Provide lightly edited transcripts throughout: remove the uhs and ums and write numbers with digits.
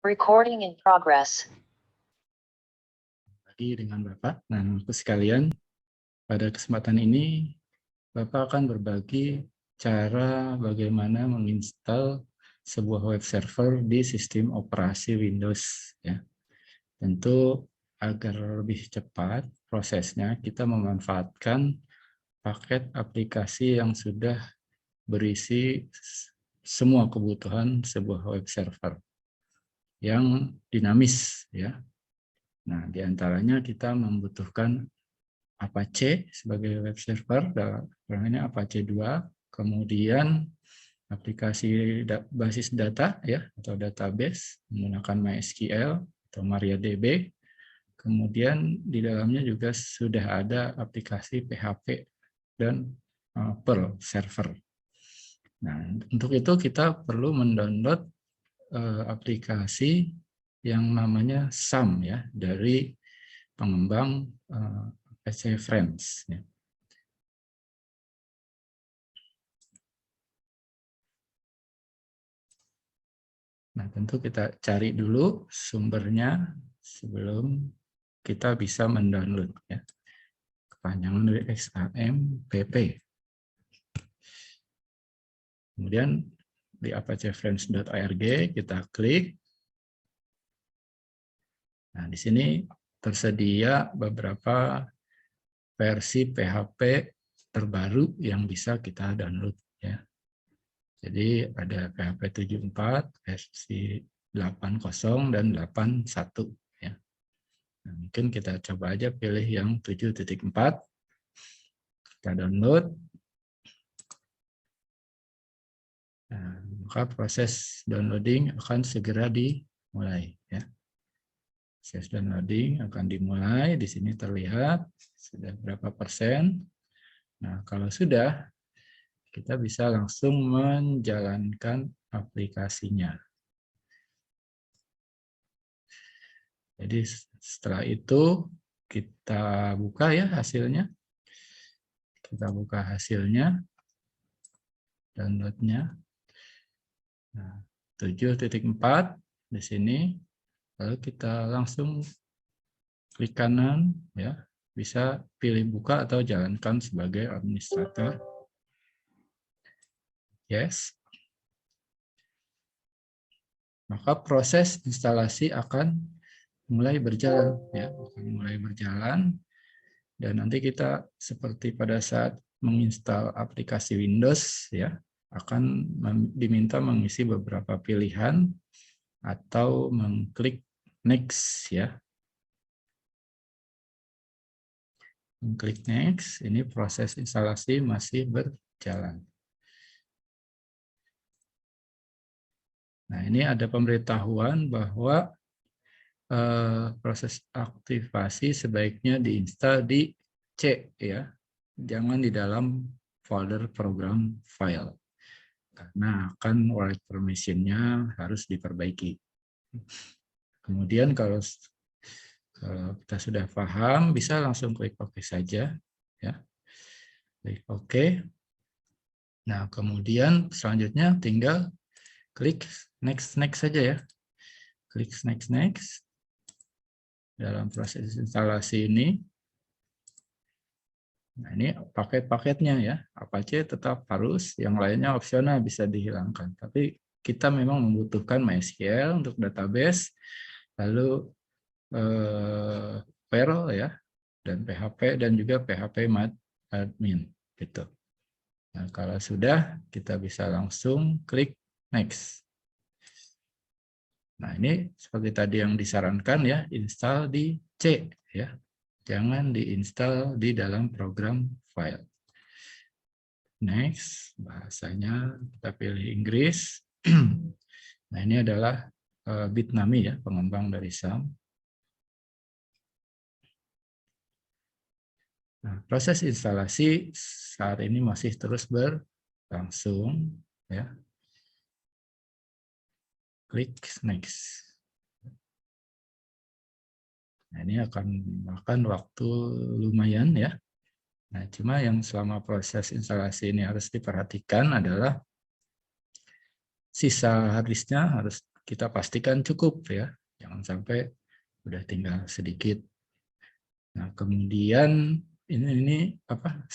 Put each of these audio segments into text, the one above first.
Recording in progress. Lagi dengan Bapak. Nah, Bapak sekalian, pada kesempatan ini Bapak akan berbagi cara bagaimana menginstal sebuah web server di sistem operasi Windows. Ya. Tentu agar lebih cepat prosesnya, kita memanfaatkan paket aplikasi yang sudah berisi semua kebutuhan sebuah web server yang dinamis, ya. Nah, diantaranya kita membutuhkan Apache sebagai web server, dalam ini Apache 2, kemudian aplikasi basis data, ya, atau database menggunakan MySQL atau MariaDB. Kemudian di dalamnya juga sudah ada aplikasi PHP dan Perl server. Nah, untuk itu kita perlu mendownload aplikasi yang namanya SAM, ya, dari pengembang Apache Friends. Ya. Nah, tentu kita cari dulu sumbernya sebelum kita bisa mendownload. Ya. Kepanjangan dari XAMPP. Kemudian di apachefriends.org kita klik. Nah, di sini tersedia beberapa versi PHP terbaru yang bisa kita download, ya. Jadi ada PHP 74, versi 80 dan 81, ya. Nah, mungkin kita coba aja pilih yang 7.4. Kita download. Nah, maka proses downloading akan segera dimulai, ya. Proses downloading akan dimulai. Di sini terlihat sudah berapa persen. Nah, kalau sudah, kita bisa langsung menjalankan aplikasinya. Jadi setelah itu kita buka, ya, hasilnya. Kita buka hasilnya, downloadnya. Nah, 7.4 di sini. Lalu kita langsung klik kanan, ya, bisa pilih buka atau jalankan sebagai administrator. Yes. Maka proses instalasi akan mulai berjalan, ya, akan mulai berjalan. Dan nanti kita seperti pada saat menginstal aplikasi Windows, ya, akan diminta mengisi beberapa pilihan atau mengklik next, ya. Klik next, ini proses instalasi masih berjalan. Nah, ini ada pemberitahuan bahwa proses aktivasi sebaiknya diinstal di C, ya, jangan di dalam folder program file, karena akan write permission-nya harus diperbaiki. Kemudian kalau kita sudah paham, bisa langsung klik OK saja, ya. Klik OK. Nah, kemudian selanjutnya tinggal klik next saja, ya. Klik next. Dalam proses instalasi ini. Nah, ini paket-paketnya, ya. Apache tetap harus, yang lainnya opsional bisa dihilangkan. Tapi kita memang membutuhkan MySQL untuk database, lalu Perl, ya, dan PHP, dan juga PHP admin, gitu. Nah, kalau sudah, kita bisa langsung klik next. Nah, ini seperti tadi yang disarankan, ya, install di C, ya. Jangan diinstal di dalam program file. Next, bahasanya kita pilih Inggris. Nah, ini adalah Bitnami, ya, pengembang dari SAM. Nah, proses instalasi saat ini masih terus berlangsung, ya. Klik next. Nah, ini akan memakan waktu lumayan, ya. Nah, cuma yang selama proses instalasi ini harus diperhatikan adalah sisa harddisknya harus kita pastikan cukup ya, jangan sampai udah tinggal sedikit. Nah, kemudian ini apa,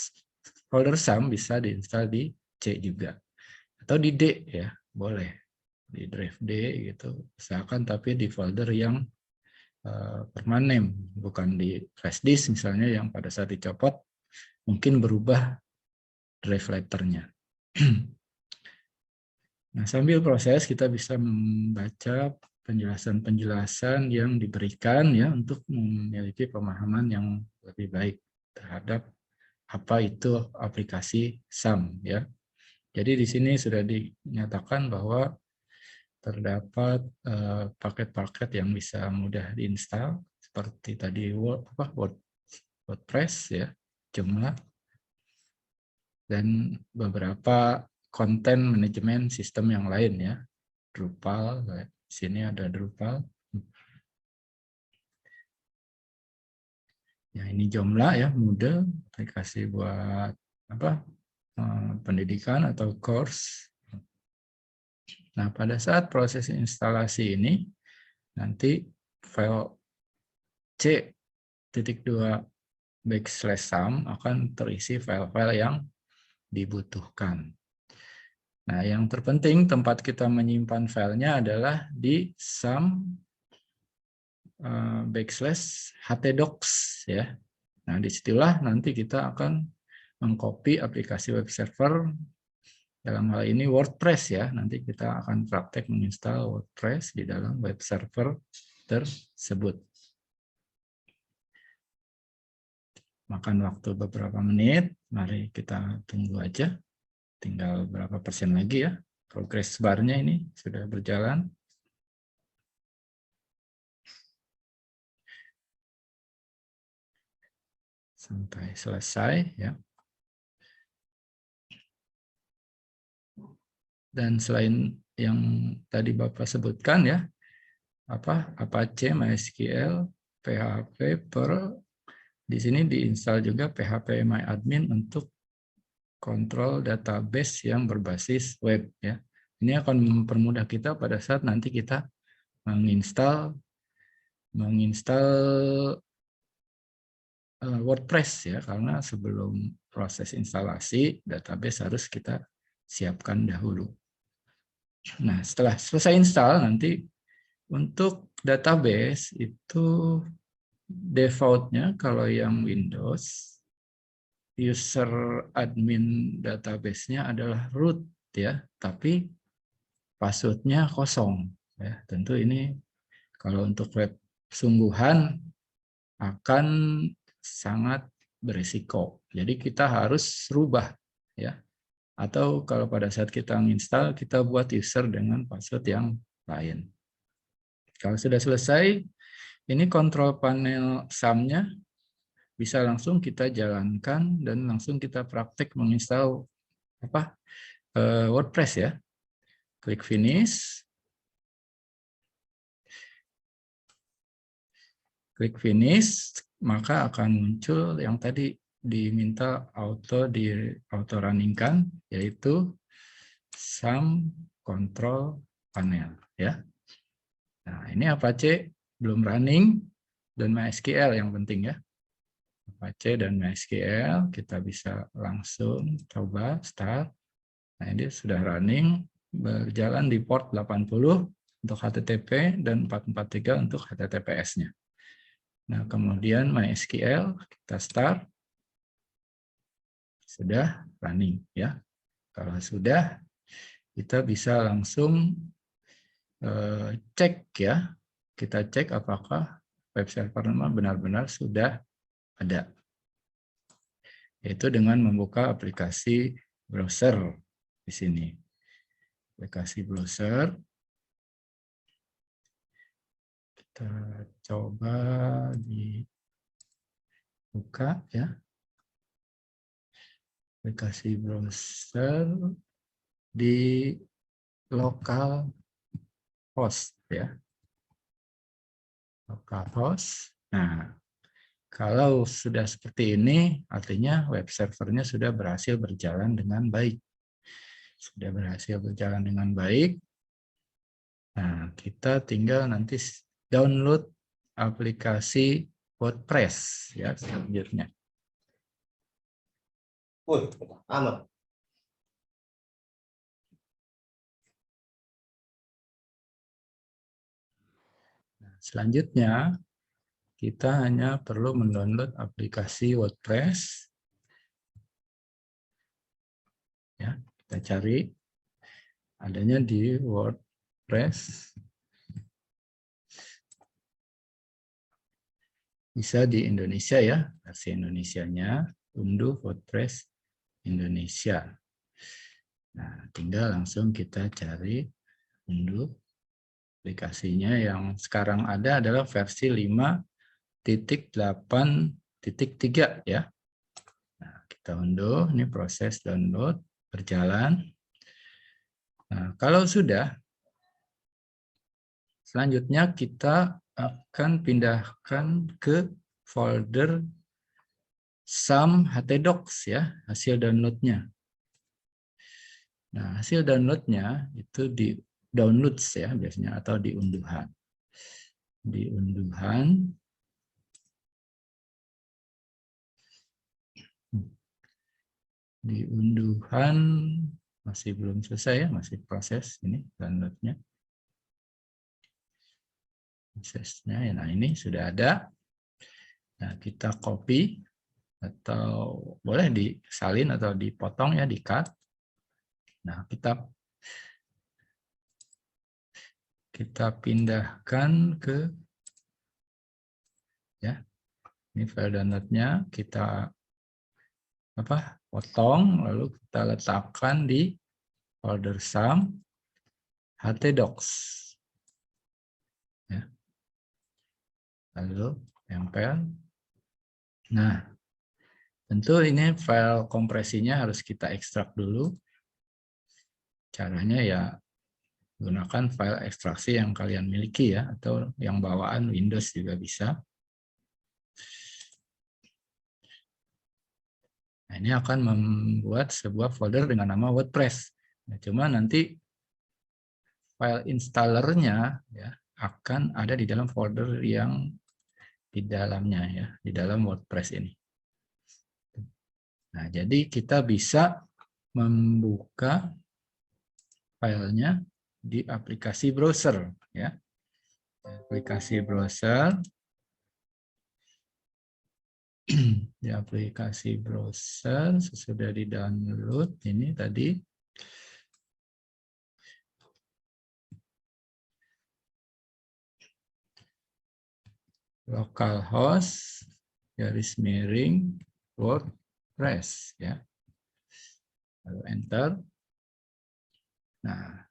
folder SAM bisa diinstal di C juga atau di D ya, boleh di drive D gitu, usahakan tapi di folder yang permanen, bukan di flash disk misalnya yang pada saat dicopot mungkin berubah drive letternya. Nah, sambil proses kita bisa membaca penjelasan-penjelasan yang diberikan ya untuk memiliki pemahaman yang lebih baik terhadap apa itu aplikasi SAM ya. Jadi di sini sudah dinyatakan bahwa terdapat paket-paket yang bisa mudah diinstal seperti tadi WordPress ya, Joomla, dan beberapa konten manajemen sistem yang lain ya, Drupal. Di sini ada Drupal. Ya, ini Joomla ya, Moodle, aplikasi buat apa? Pendidikan atau course. Nah, pada saat proses instalasi ini nanti file C.2/SAM akan terisi file-file yang dibutuhkan. Nah, yang terpenting tempat kita menyimpan filenya adalah di SAM /htdocs ya. Nah, disitulah nanti kita akan mengcopy aplikasi web server, dalam hal ini WordPress ya. Nanti kita akan praktek menginstal WordPress di dalam web server tersebut. Makan waktu beberapa menit, mari kita tunggu aja. Tinggal berapa persen lagi ya. Progress bar-nya ini sudah berjalan. Sampai selesai ya. Dan selain yang tadi Bapak sebutkan ya, Apache, MySQL, PHP, Perl, di sini diinstal juga phpMyAdmin untuk kontrol database yang berbasis web ya. Ini akan mempermudah kita pada saat nanti kita menginstal WordPress ya, karena sebelum proses instalasi database harus kita siapkan dahulu. Nah, setelah selesai install nanti untuk database itu defaultnya kalau yang Windows user admin database-nya adalah root ya, tapi password-nya kosong ya. Tentu ini kalau untuk web sungguhan akan sangat berisiko. Jadi kita harus rubah ya. Atau kalau pada saat kita menginstal, kita buat user dengan password yang lain. Kalau sudah selesai, ini kontrol panel SAM-nya bisa langsung kita jalankan dan langsung kita praktek menginstal WordPress ya. Klik finish. Klik finish, maka akan muncul yang tadi diminta auto running-kan, yaitu SAM control panel ya. Nah, ini Apache belum running dan MySQL yang penting ya. Apache dan MySQL kita bisa langsung coba start. Nah, ini sudah running, berjalan di port 80 untuk HTTP dan 443 untuk HTTPS-nya. Nah, kemudian MySQL kita start. Sudah running ya. Kalau sudah, kita bisa langsung cek ya. Kita cek apakah web server benar-benar sudah ada. Yaitu dengan membuka aplikasi browser di sini. Aplikasi browser. Kita coba dibuka ya. Aplikasi browser di local host ya. Local host. Nah, kalau sudah seperti ini, artinya web servernya sudah berhasil berjalan dengan baik. Sudah berhasil berjalan dengan baik. Nah, kita tinggal nanti download aplikasi WordPress ya selanjutnya. Aman. Selanjutnya, kita hanya perlu mendownload aplikasi WordPress. Ya, kita cari adanya di WordPress. Bisa di Indonesia ya, versi Indonesianya, unduh WordPress Indonesia. Nah, tinggal langsung kita cari unduh aplikasinya. Yang sekarang ada adalah versi 5.8.3 ya. Nah, kita unduh, ini proses download berjalan. Nah, kalau sudah, selanjutnya kita akan pindahkan ke folder SAM htdocs ya, hasil downloadnya. Nah, hasil downloadnya itu di downloads ya biasanya, atau di unduhan. Di unduhan. Di unduhan masih belum selesai ya, masih proses ini downloadnya. Prosesnya, nah ini sudah ada. Nah, kita copy atau boleh disalin atau dipotong ya, di-cut. Nah, kita pindahkan ke ya. Ini file download-nya kita potong lalu kita letakkan di folder SAM htdocs. Ya. Lalu tempel. Nah, tentu ini file kompresinya harus kita ekstrak dulu. Caranya ya gunakan file ekstraksi yang kalian miliki ya, atau yang bawaan Windows juga bisa. Nah, ini akan membuat sebuah folder dengan nama WordPress. Nah, cuma nanti file installernya ya akan ada di dalam folder yang di dalamnya ya, di dalam WordPress ini. Nah, jadi kita bisa membuka filenya di aplikasi browser ya. Aplikasi browser. Di aplikasi browser sesudah di-download ini tadi. Localhost garis miring WordPress ya. Lalu enter. Nah,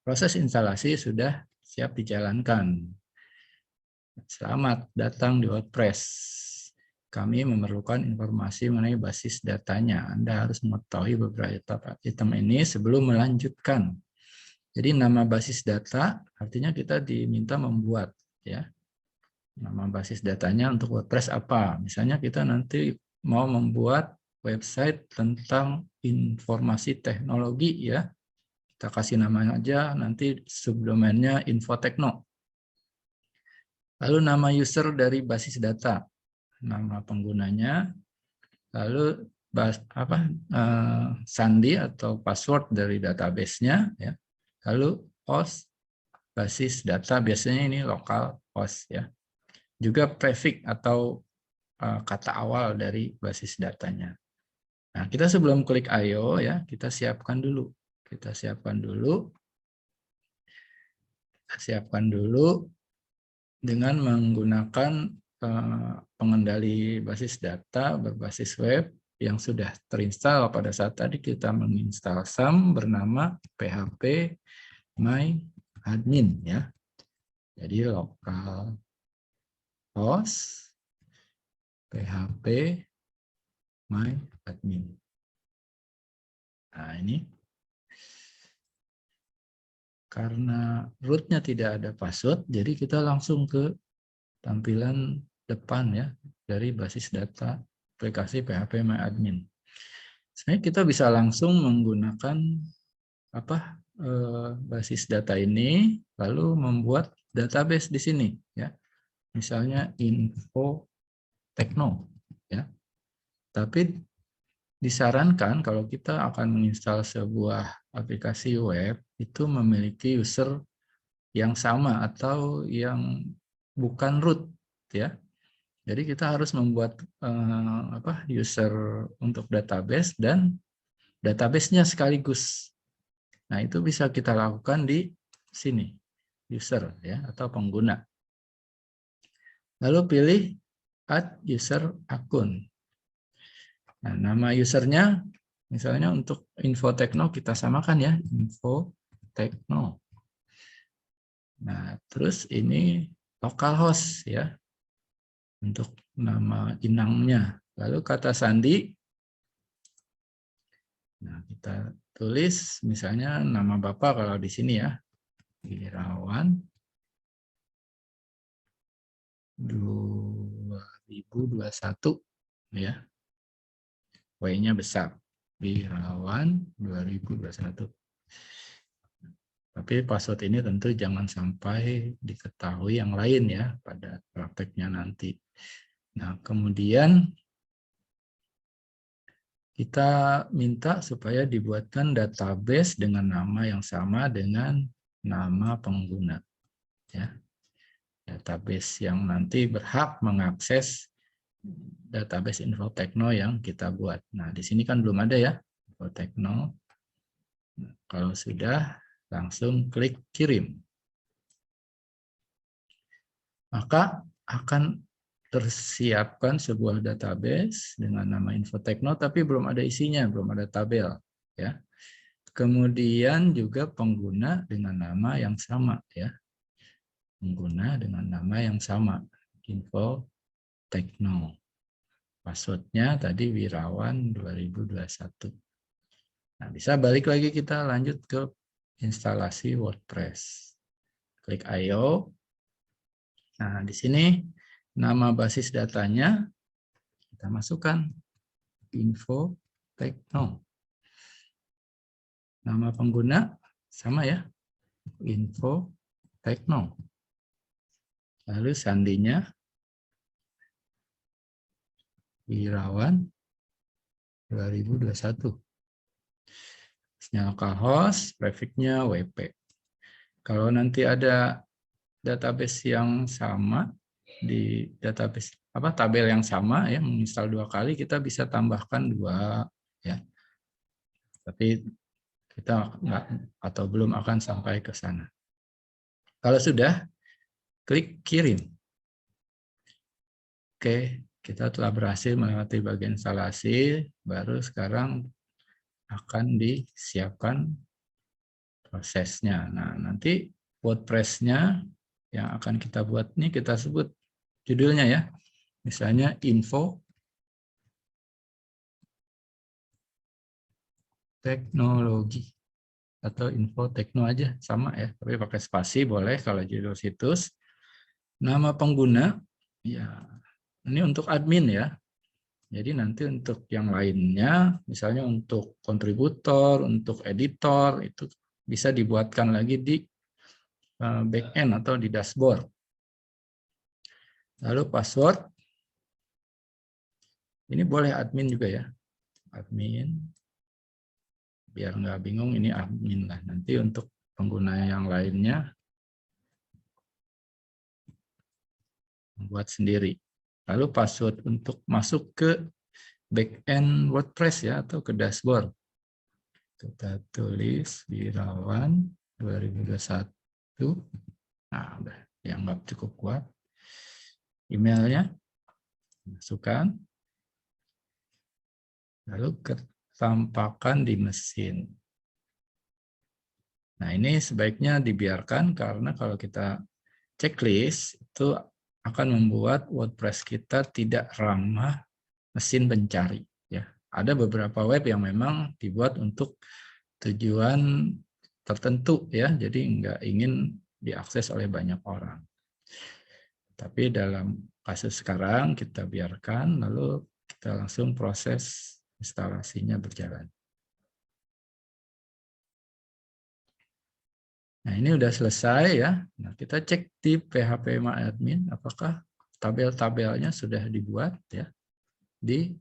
proses instalasi sudah siap dijalankan. Selamat datang di WordPress. Kami memerlukan informasi mengenai basis datanya. Anda harus mengetahui beberapa item ini sebelum melanjutkan. Jadi nama basis data artinya kita diminta membuat ya. Nama basis datanya untuk WordPress apa? Misalnya kita nanti mau membuat website tentang informasi teknologi ya. Kita kasih nama aja, nanti subdomainnya infotekno. Lalu nama user dari basis data, nama penggunanya, lalu sandi atau password dari database-nya, ya. Lalu host basis data, biasanya ini lokal host ya. Juga prefix atau kata awal dari basis datanya. Nah, kita sebelum klik I/O ya, kita siapkan dulu. Kita siapkan dulu dengan menggunakan pengendali basis data berbasis web yang sudah terinstall pada saat tadi kita menginstal SAM bernama PHP My Admin ya. Jadi lokal host PHP My Admin. Nah, ini karena rootnya tidak ada password, jadi kita langsung ke tampilan depan ya dari basis data aplikasi PHP My Admin. Sebenarnya kita bisa langsung menggunakan basis data ini, lalu membuat database di sini, ya. Misalnya info tekno, ya. Tapi disarankan kalau kita akan menginstal sebuah aplikasi web itu memiliki user yang sama atau yang bukan root, ya. Jadi kita harus membuat user untuk database dan database-nya sekaligus. Nah, itu bisa kita lakukan di sini, user, ya, atau pengguna. Lalu pilih add user akun. Nah, nama usernya, misalnya untuk info tekno kita samakan ya, info tekno. Nah, terus ini localhost ya, untuk nama inangnya. Lalu kata sandi, nah kita tulis misalnya nama Bapak kalau di sini ya, Irawan 2021 ya. W-nya besar. Irawan 2021. Tapi password ini tentu jangan sampai diketahui yang lain ya pada prakteknya nanti. Nah, kemudian kita minta supaya dibuatkan database dengan nama yang sama dengan nama pengguna. Ya. Database yang nanti berhak mengakses database Infotekno yang kita buat. Nah, di sini kan belum ada ya, Infotekno. Nah, kalau sudah, langsung klik kirim. Maka akan tersiapkan sebuah database dengan nama Infotekno, tapi belum ada isinya, belum ada tabel. Ya. Kemudian juga pengguna dengan nama yang sama. Ya. Pengguna dengan nama yang sama, Infotekno. Passwordnya tadi Wirawan 2021. Nah, bisa balik lagi kita lanjut ke instalasi WordPress. Klik I/O. Nah, di sini nama basis datanya kita masukkan info tekno. Nama pengguna sama ya, info tekno. Lalu sandinya Wirawan 2021. Localhost, prefixnya WP. Kalau nanti ada database yang sama di database tabel yang sama ya, menginstal 2 kali, kita bisa tambahkan 2 ya. Tapi kita nggak atau belum akan sampai ke sana. Kalau sudah, klik kirim. Oke, kita telah berhasil melewati bagian instalasi, baru sekarang akan disiapkan prosesnya. Nah, nanti WordPress-nya yang akan kita buat ini kita sebut judulnya ya. Misalnya info teknologi atau info tekno aja sama ya, tapi pakai spasi boleh kalau judul situs. Nama pengguna ya, ini untuk admin ya. Jadi nanti untuk yang lainnya, misalnya untuk kontributor, untuk editor, itu bisa dibuatkan lagi di backend atau di dashboard. Lalu password, ini boleh admin juga ya, admin. Biar nggak bingung, ini admin lah. Nanti untuk pengguna yang lainnya, membuat sendiri. Lalu password untuk masuk ke backend WordPress ya, atau ke dashboard. Kita tulis Wirawan 2021. Nah, udah dianggap cukup kuat. Emailnya masukkan. Lalu tampakkan di mesin. Nah, ini sebaiknya dibiarkan karena kalau kita checklist itu akan membuat WordPress kita tidak ramah mesin pencari. Ya, ada beberapa web yang memang dibuat untuk tujuan tertentu ya, jadi nggak ingin diakses oleh banyak orang. Tapi dalam kasus sekarang kita biarkan, lalu kita langsung proses instalasinya berjalan. Nah, ini udah selesai ya. Nah, kita cek di PHP MyAdmin apakah tabel-tabelnya sudah dibuat ya di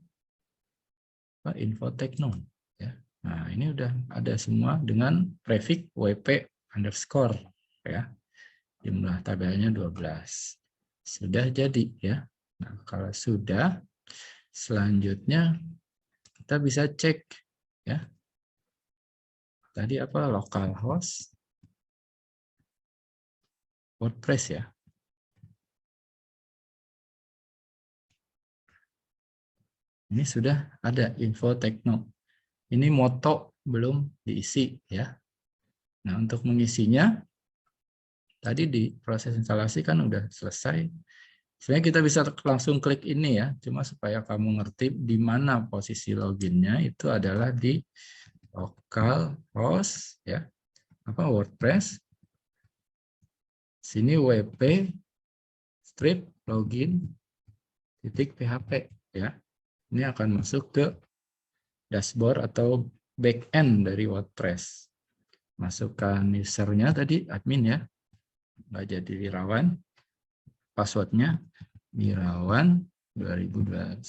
info Tekno ya. Nah, ini udah ada semua dengan prefix WP underscore ya. Jumlah tabelnya 12. Sudah jadi ya. Nah, kalau sudah, selanjutnya kita bisa cek ya. Tadi apa? Localhost WordPress ya. Ini sudah ada info Tekno. Ini moto belum diisi ya. Nah, untuk mengisinya tadi di proses instalasi kan udah selesai. Sebenarnya kita bisa langsung klik ini ya, cuma supaya kamu ngerti di mana posisi loginnya itu adalah di localhost ya, WordPress. Sini wp strip login titik php ya. Ini akan masuk ke dashboard atau backend dari WordPress. Masukkan usernya tadi admin ya, nggak jadi Wirawan. Passwordnya Wirawan 2021.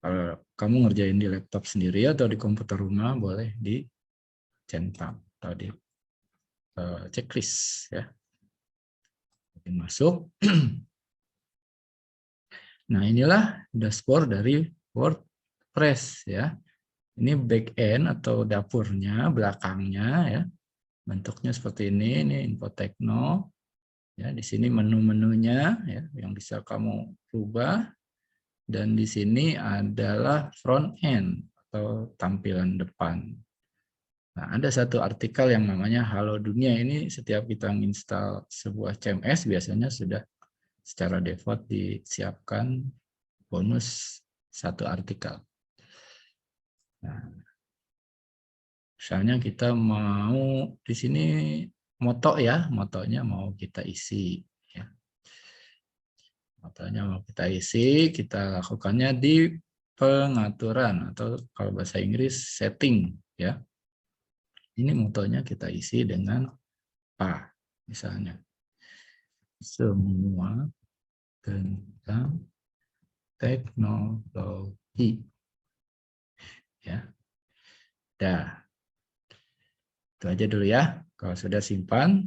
Kalau kamu ngerjain di laptop sendiri atau di komputer rumah, boleh dicentang atau di checklist ya. Masuk. Nah, inilah dashboard dari WordPress ya. Ini back-end atau dapurnya, belakangnya ya. Bentuknya seperti ini info Tekno. Ya, di sini menu-menunya ya yang bisa kamu rubah, dan di sini adalah front end atau tampilan depan. Nah, ada satu artikel yang namanya Halo Dunia. Ini setiap kita install sebuah CMS biasanya sudah secara default disiapkan bonus satu artikel. Nah, misalnya kita mau di sini moto ya, motonya mau kita isi ya. Motonya mau kita isi, kita lakukannya di pengaturan atau kalau bahasa Inggris setting ya. Ini motonya kita isi dengan apa? Misalnya semua tentang teknologi ya. Dah. Itu aja dulu ya. Kalau sudah simpan,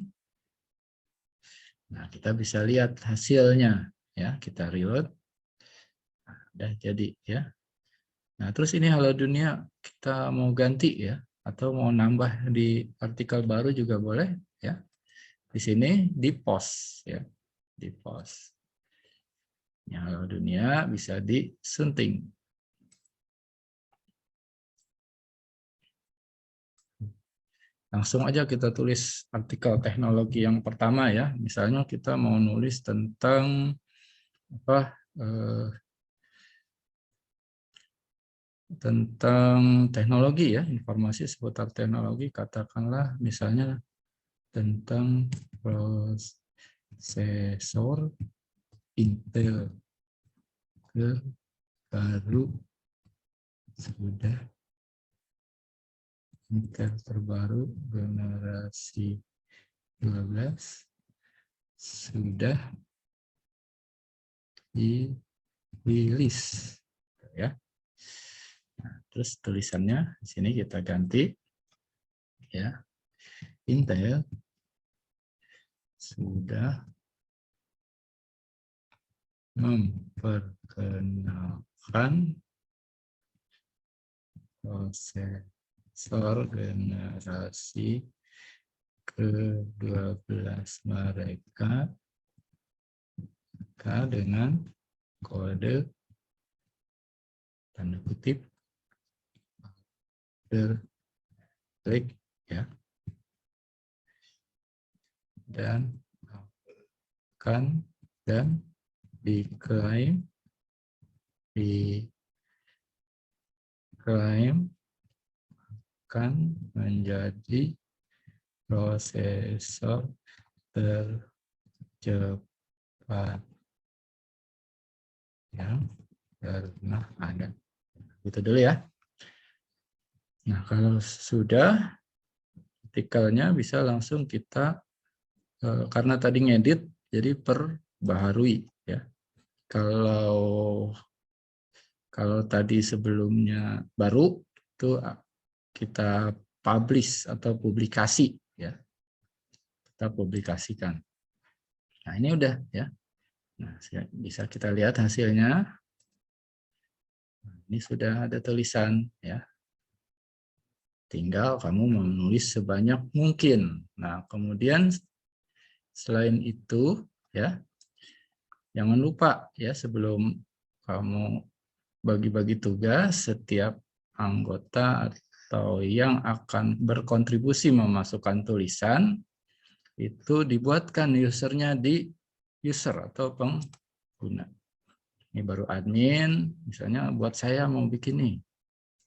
nah kita bisa lihat hasilnya ya. Kita reload. Nah, udah jadi ya. Nah, terus ini Halo Dunia kita mau ganti ya, atau mau nambah di artikel baru juga boleh ya. Di sini di post ya. Di post. Ini Halo Dunia bisa disunting. Langsung aja kita tulis artikel teknologi yang pertama ya. Misalnya kita mau nulis tentang apa? Tentang teknologi ya, informasi seputar teknologi, katakanlah misalnya tentang prosesor Intel baru sudah Intel terbaru generasi 12 sudah dirilis ya. Nah, terus tulisannya di sini kita ganti ya. Intel sudah memperkenalkan prosesor generasi ke-12 mereka dengan kode tanda kutip klik ya, dan akan dan diklaim akan menjadi prosesor tercepat yang pernah ada. Itu dulu ya. Nah, kalau sudah artikelnya bisa langsung kita, karena tadi ngedit, jadi perbaharui ya. Kalau tadi sebelumnya baru itu kita publish atau publikasi ya, kita publikasikan. Nah ini udah ya. Nah bisa kita lihat hasilnya. Ini sudah ada tulisan ya. Tinggal kamu menulis sebanyak mungkin. Nah kemudian selain itu ya, jangan lupa ya sebelum kamu bagi-bagi tugas, setiap anggota atau yang akan berkontribusi memasukkan tulisan itu dibuatkan usernya di user atau pengguna. Ini baru admin, misalnya buat saya mau bikin nih,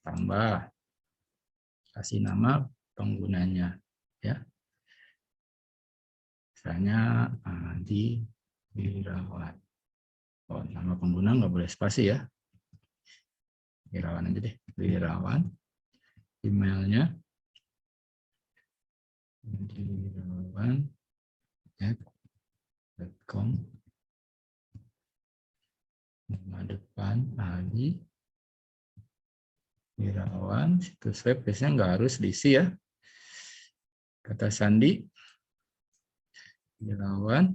tambah, kasih nama penggunanya ya. Misalnya Adi Wirawan. Oh, nama pengguna nggak boleh spasi ya. Wirawan aja deh, Wirawan. Emailnya wirawan@com. Nama depan Adi Wirawan. Situs web biasanya nggak harus diisi ya. Kata sandi Wirawan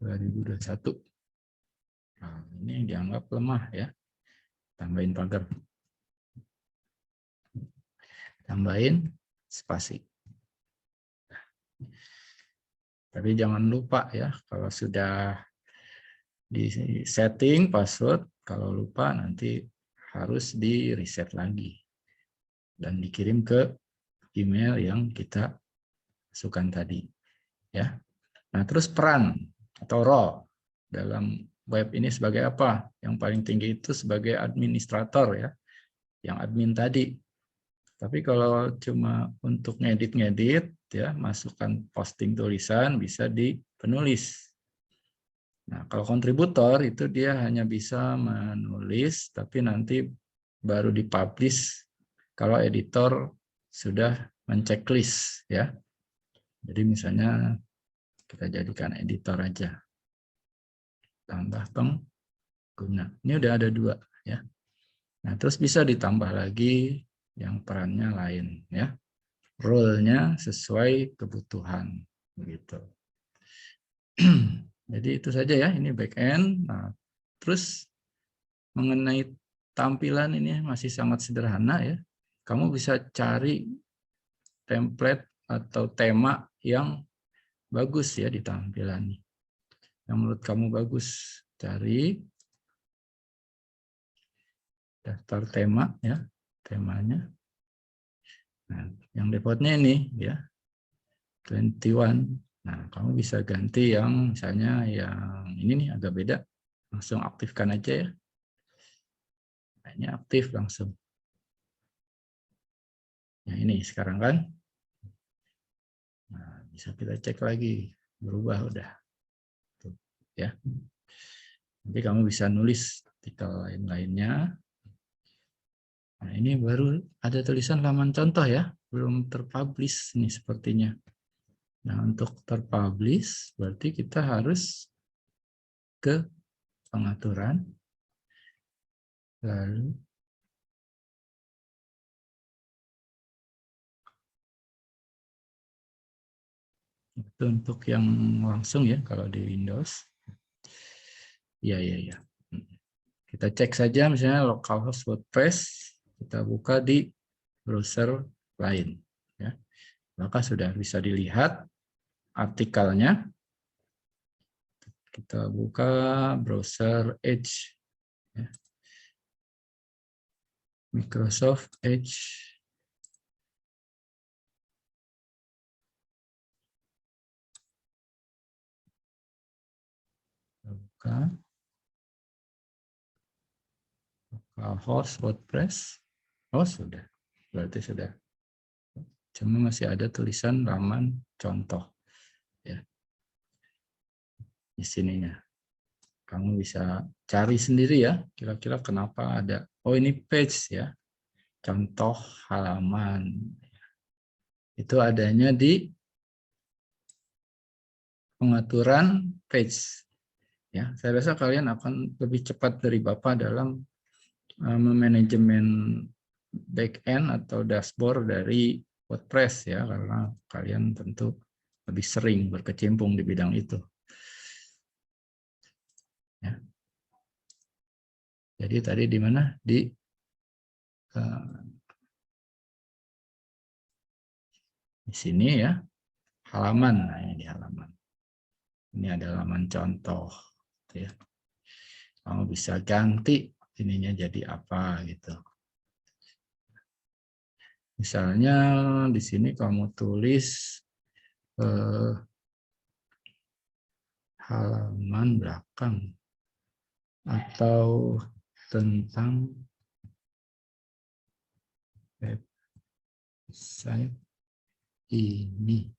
2021. Nah, ini yang dianggap lemah ya. Tambahin pagar. Tambahin spasi. Tapi jangan lupa ya, kalau sudah di setting password, kalau lupa nanti harus di reset lagi dan dikirim ke email yang kita masukkan tadi ya. Nah terus peran atau role dalam web ini sebagai apa? Yang paling tinggi itu sebagai administrator ya, yang admin tadi. Tapi kalau cuma untuk ngedit-ngedit ya, masukkan posting tulisan bisa di penulis. Nah, kalau kontributor itu dia hanya bisa menulis, tapi nanti baru dipublish kalau editor sudah menceklis ya. Jadi misalnya kita jadikan editor aja. Tambah pengguna. Ini udah ada 2 ya. Nah, terus bisa ditambah lagi yang perannya lain ya. Role-nya sesuai kebutuhan begitu. Jadi itu saja ya, ini back end. Nah, terus mengenai tampilan ini masih sangat sederhana ya. Kamu bisa cari template atau tema yang bagus ya di tampilan. Yang menurut kamu bagus, cari daftar tema ya, temanya. Nah, yang defaultnya ini ya, 21. Nah, kamu bisa ganti yang misalnya yang ini nih agak beda. Langsung aktifkan aja ya. Nah, ini aktif langsung. Nah, ini sekarang kan. Nah, bisa kita cek lagi. Berubah udah. Tuh, ya. Nanti kamu bisa nulis artikel lain-lainnya. Nah, ini baru ada tulisan laman contoh ya. Belum terpublish nih sepertinya. Nah, untuk terpublish berarti kita harus ke pengaturan, lalu itu untuk yang langsung ya kalau di Windows. Iya. Kita cek saja misalnya localhost WordPress, kita buka di browser lain. Ya. Maka sudah bisa dilihat artikelnya. Kita buka browser Edge. Ya. Microsoft Edge. Kita buka. Localhost WordPress. Oh sudah. Berarti sudah. Cuma masih ada tulisan laman contoh. Ya. Di sininya. Kamu bisa cari sendiri ya, kira-kira kenapa ada. Oh ini page ya, contoh halaman. Itu adanya di pengaturan page. Ya, saya rasa kalian akan lebih cepat dari Bapak dalam memanajemen back-end atau dashboard dari WordPress ya, karena kalian tentu lebih sering berkecimpung di bidang itu. Ya. Jadi tadi di mana? Di sini ya, halaman. Nah, ini di halaman. Ini ada halaman contoh. Ya. Kamu bisa ganti ininya jadi apa gitu. Misalnya di sini kamu tulis halaman belakang atau tentang website ini.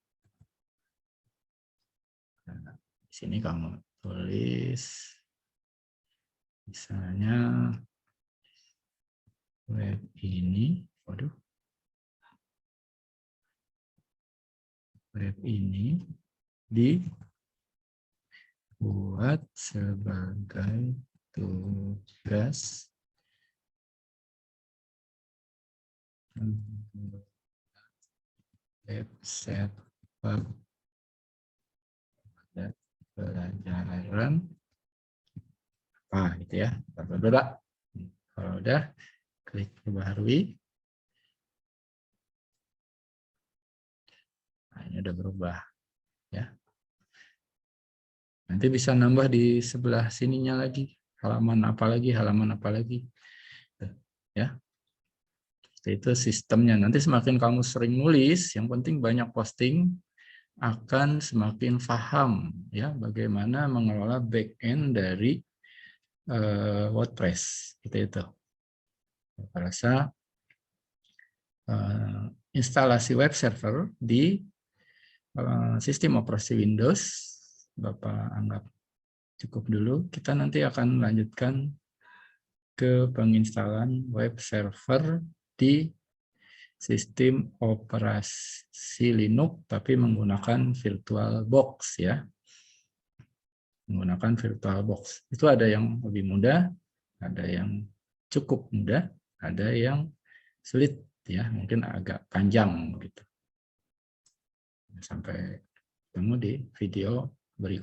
Nah, di sini kamu tulis misalnya web ini, waduh, web ini dibuat sebagai tugas website pelajaran gitu ya. Kalau udah klik perbarui. Nah, ini udah berubah ya. Nanti bisa nambah di sebelah sininya lagi, halaman apa lagi, ya. Itu sistemnya. Nanti semakin kamu sering nulis, yang penting banyak posting, akan semakin paham ya bagaimana mengelola back-end dari WordPress. Itu. Saya rasa instalasi web server di sistem operasi Windows Bapak anggap cukup dulu. Kita nanti akan lanjutkan ke penginstalan web server di sistem operasi Linux tapi menggunakan VirtualBox ya. Menggunakan VirtualBox. Itu ada yang lebih mudah, ada yang cukup mudah, ada yang sulit ya, mungkin agak panjang gitu. Sampai ketemu di video berikutnya.